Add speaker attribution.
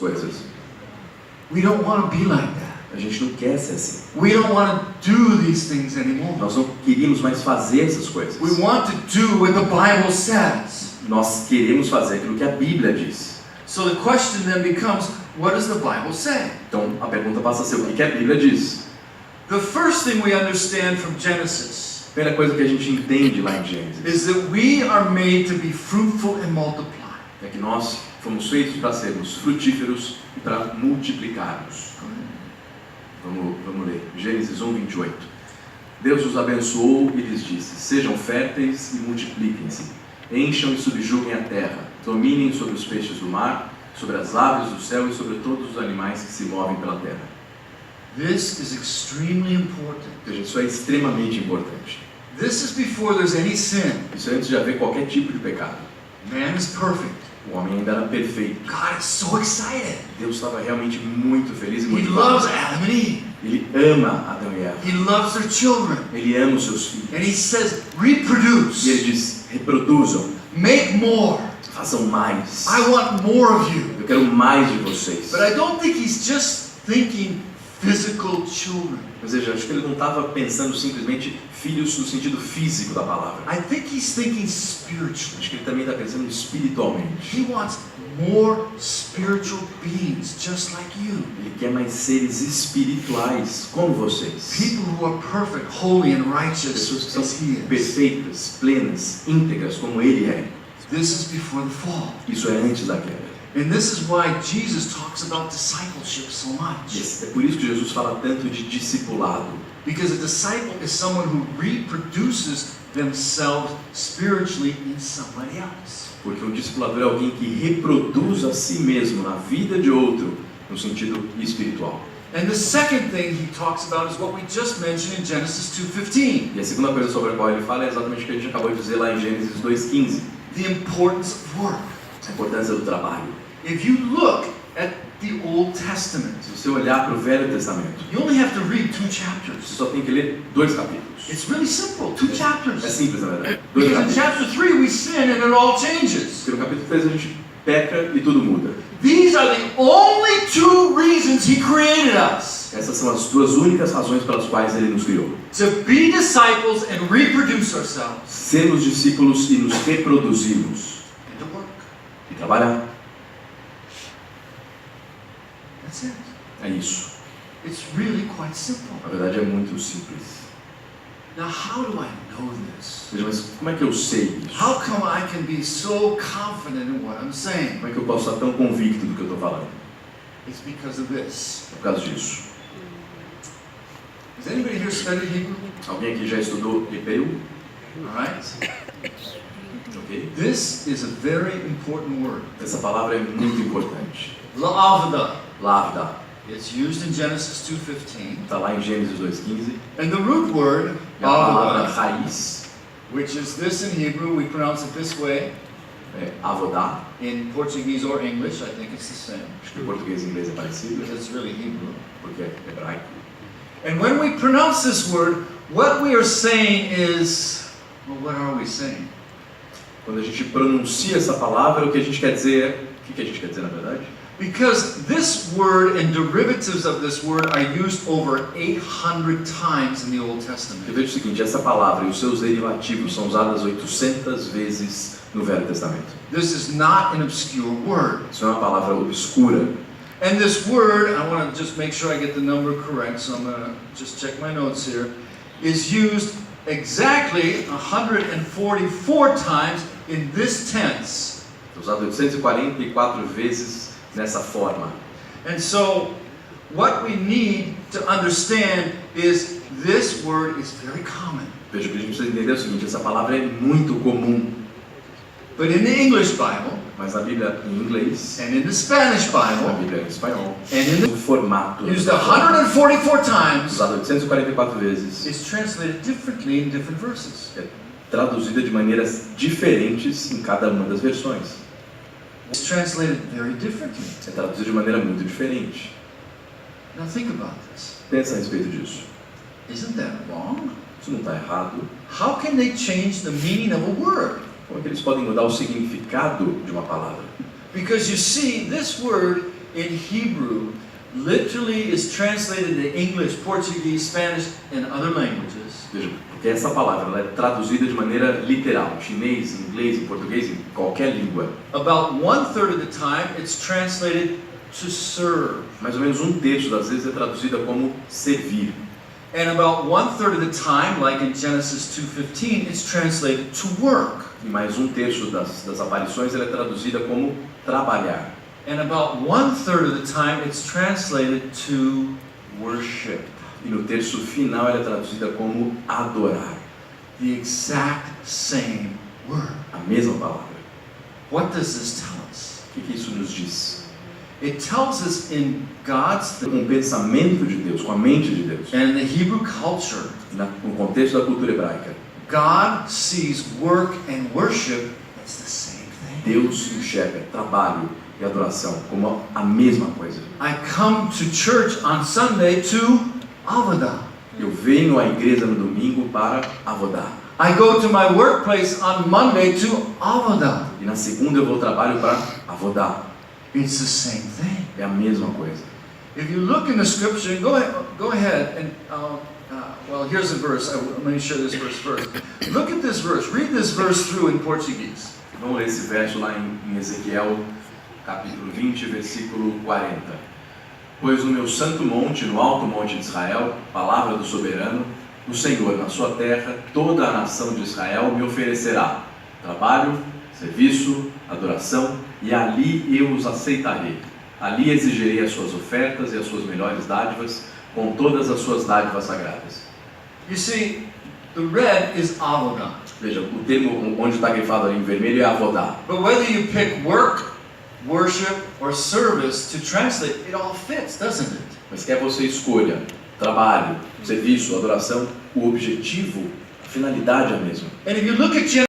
Speaker 1: coisas.
Speaker 2: We don't want to be like that.
Speaker 1: A gente não quer ser assim.
Speaker 2: We don't want to do these things anymore.
Speaker 1: Nós não queríamos mais fazer essas coisas.
Speaker 2: We want to do what the Bible says.
Speaker 1: Nós queremos fazer aquilo que a Bíblia diz.
Speaker 2: So the question then becomes, what does the Bible say?
Speaker 1: Então a pergunta passa a ser, o que a Bíblia diz?
Speaker 2: The first thing we understand from Genesis
Speaker 1: A primeira coisa que a gente entende lá em Gênesis
Speaker 2: is that we are made to be fruitful and multiply.
Speaker 1: é que nós fomos feitos para sermos frutíferos e para multiplicarmos. Vamos ler. Gênesis 1:28. Deus os abençoou e lhes disse: sejam férteis e multipliquem-se, encham e subjuguem a terra, dominem sobre os peixes do mar, sobre as aves do céu e sobre todos os animais que se movem pela terra.
Speaker 2: This is extremely important.
Speaker 1: Veja, isso é extremamente importante.
Speaker 2: This is before there's any sin.
Speaker 1: Isso é antes de haver qualquer tipo de pecado.
Speaker 2: Man is perfect.
Speaker 1: O homem ainda era perfeito.
Speaker 2: God is so excited.
Speaker 1: Deus estava realmente muito feliz e
Speaker 2: He
Speaker 1: muito
Speaker 2: loves
Speaker 1: feliz.
Speaker 2: Adam and Eve.
Speaker 1: Ele ama Adão e Eva.
Speaker 2: He loves their children.
Speaker 1: Ele ama os seus filhos.
Speaker 2: And he says, reproduce.
Speaker 1: E ele diz, reproduzam,
Speaker 2: Make more.
Speaker 1: façam mais.
Speaker 2: I want more of you.
Speaker 1: Eu quero mais de vocês.
Speaker 2: But I don't think he's just thinking physical children.
Speaker 1: Mas veja, acho que ele não estava pensando simplesmente filhos no sentido físico da palavra.
Speaker 2: I think he's thinking spiritually.
Speaker 1: Acho que ele também está pensando espiritualmente.
Speaker 2: He wants more spiritual beings just like you.
Speaker 1: Ele quer mais seres espirituais como vocês.
Speaker 2: People who are perfect, holy and righteous
Speaker 1: Pessoas que
Speaker 2: as
Speaker 1: são
Speaker 2: he is.
Speaker 1: perfeitas, plenas, íntegras como ele é.
Speaker 2: This is before the fall.
Speaker 1: Isso é antes da queda.
Speaker 2: And this is why Jesus talks about discipleship so much.
Speaker 1: É por isso que Jesus fala tanto de discipulado.
Speaker 2: Because a disciple is someone who reproduces themselves spiritually in somebody else.
Speaker 1: Porque um discipulador é alguém que reproduz a si mesmo na vida de outro, no sentido espiritual.
Speaker 2: And the second thing he talks about is what we just mentioned in Genesis 2:15.
Speaker 1: E a segunda coisa sobre a qual ele fala é exatamente o que a gente acabou de dizer lá em Gênesis 2:15.
Speaker 2: The importance of work.
Speaker 1: A importância do trabalho.
Speaker 2: If you look at the Old Testament,
Speaker 1: Se você olhar para o Velho Testamento,
Speaker 2: you only have to read 2
Speaker 1: você
Speaker 2: chapters.
Speaker 1: só tem que ler 2 capítulos.
Speaker 2: It's really simple, 2
Speaker 1: É
Speaker 2: chapters.
Speaker 1: simples, na verdade. 2
Speaker 2: Because in
Speaker 1: capítulos.
Speaker 2: chapter 3 we sin and it all changes.
Speaker 1: Porque no capítulo 3 a gente peca e tudo muda.
Speaker 2: These are the only 2 reasons he created us.
Speaker 1: Essas são as 2 únicas razões pelas quais ele nos criou.
Speaker 2: To be disciples and reproduce ourselves.
Speaker 1: Sermos discípulos e nos reproduzirmos.
Speaker 2: And to work.
Speaker 1: E trabalhar.
Speaker 2: That's it.
Speaker 1: É isso.
Speaker 2: It's really quite simple.
Speaker 1: Na verdade é muito simples.
Speaker 2: Now how do I know this?
Speaker 1: Veja, mas como é que eu sei isso?
Speaker 2: How come I can be so confident in what I'm saying?
Speaker 1: Como é que eu posso estar tão convicto do que eu estou falando?
Speaker 2: It's because of this.
Speaker 1: É por causa disso.
Speaker 2: Has anybody here studied Hebrew?
Speaker 1: Alguém aqui já estudou hebreu?
Speaker 2: All right.
Speaker 1: Ok?
Speaker 2: This is a very important word.
Speaker 1: Essa palavra é muito importante.
Speaker 2: La'avda.
Speaker 1: Lavda.
Speaker 2: It's used in Genesis 2:15.
Speaker 1: Está lá em Gênesis 2:15.
Speaker 2: And the root word,
Speaker 1: É a palavra
Speaker 2: avda,
Speaker 1: raiz.
Speaker 2: which is this in Hebrew, we pronounce it this way.
Speaker 1: É avodá.
Speaker 2: In Portuguese or English, I think it's the same.
Speaker 1: Acho que em português e inglês é parecido,
Speaker 2: Because it's really Hebrew.
Speaker 1: porque é hebraico.
Speaker 2: And when we pronounce this word, what we are saying is, well, what are we saying?
Speaker 1: Quando a gente pronuncia essa palavra, o que a gente quer dizer... O que a gente quer dizer, na verdade?
Speaker 2: Because this word and derivatives of this word are used over 800 times in the Old
Speaker 1: Porque
Speaker 2: Testament.
Speaker 1: veja o seguinte, essa palavra e os seus derivativos são usadas 800 vezes no Velho Testamento.
Speaker 2: This is not an obscure word.
Speaker 1: Isso é uma palavra obscura.
Speaker 2: And this word, I want to just make sure I get the number correct, so I'm going to just check my notes here, is used exactly 144 times in this tense.
Speaker 1: É usado 844 vezes nessa forma.
Speaker 2: And so, what we need to understand is this word is very common.
Speaker 1: Veja, o que a gente precisa entender é o seguinte, essa palavra é muito comum,
Speaker 2: But in the English Bible,
Speaker 1: mas na Bíblia em inglês,
Speaker 2: and in the Spanish
Speaker 1: na
Speaker 2: Bible,
Speaker 1: Bíblia em espanhol,
Speaker 2: and in
Speaker 1: o formato
Speaker 2: used 144 times,
Speaker 1: usado 844 vezes,
Speaker 2: is translated differently in different verses.
Speaker 1: é traduzida de maneiras diferentes em cada uma das versões.
Speaker 2: It's translated very differently.
Speaker 1: É traduzida de maneira muito diferente.
Speaker 2: Now think about this.
Speaker 1: Pensa a respeito disso.
Speaker 2: Isn't that wrong?
Speaker 1: Isso não está errado.
Speaker 2: How can they change the meaning of a word?
Speaker 1: Como é que eles podem mudar o significado de uma palavra?
Speaker 2: Because you see, this word in Hebrew literally is translated into English, Portuguese, Spanish, and other languages.
Speaker 1: Veja, porque essa palavra ela é traduzida de maneira literal, em chinês, em inglês, em português, em qualquer língua.
Speaker 2: About 1/3 of the time, it's translated to serve.
Speaker 1: Mais ou menos 1/3 das vezes é traduzida como servir.
Speaker 2: And about 1/3 of the time, like in Genesis 2:15, it's translated to work.
Speaker 1: E mais 1/3 das aparições ela é traduzida como trabalhar.
Speaker 2: And about 1/3 of the time, it's translated to worship.
Speaker 1: E no terço final ela é traduzida como adorar.
Speaker 2: The exact same word.
Speaker 1: A mesma palavra.
Speaker 2: What does this tell us?
Speaker 1: O que isso nos diz?
Speaker 2: It tells us in God's
Speaker 1: Com o pensamento de Deus, com a mente de Deus,
Speaker 2: and in the Hebrew culture,
Speaker 1: no contexto da cultura hebraica,
Speaker 2: God sees work and worship as the same thing.
Speaker 1: Deus enxerga trabalho e adoração como a mesma coisa.
Speaker 2: I come to church on Sunday to avodah.
Speaker 1: Eu venho à igreja no domingo para avodar.
Speaker 2: I go to my workplace on Monday to avodah.
Speaker 1: E na segunda eu vou ao trabalho para avodar.
Speaker 2: It's the same thing.
Speaker 1: É a mesma coisa.
Speaker 2: If you look in the scripture, go ahead and well, here's a verse. Let me share this verse first. Look at this verse. Read this verse through in Portuguese.
Speaker 1: Vamos ler esse verso lá em Ezequiel, capítulo 20, versículo 40. Pois no meu santo monte, no alto monte de Israel, palavra do soberano, o Senhor, na sua terra, toda a nação de Israel me oferecerá trabalho, serviço, adoração, e ali eu os aceitarei. Ali exigirei as suas ofertas e as suas melhores dádivas, com todas as suas dádivas sagradas.
Speaker 2: You see, the red is avodah.
Speaker 1: Veja, o termo onde está grifado ali em vermelho é avodar.
Speaker 2: But whether you pick work, worship, or service to translate, it all fits, doesn't it?
Speaker 1: Mas quer você escolha trabalho, serviço, adoração, o objetivo, a finalidade é a mesma.
Speaker 2: And if you look at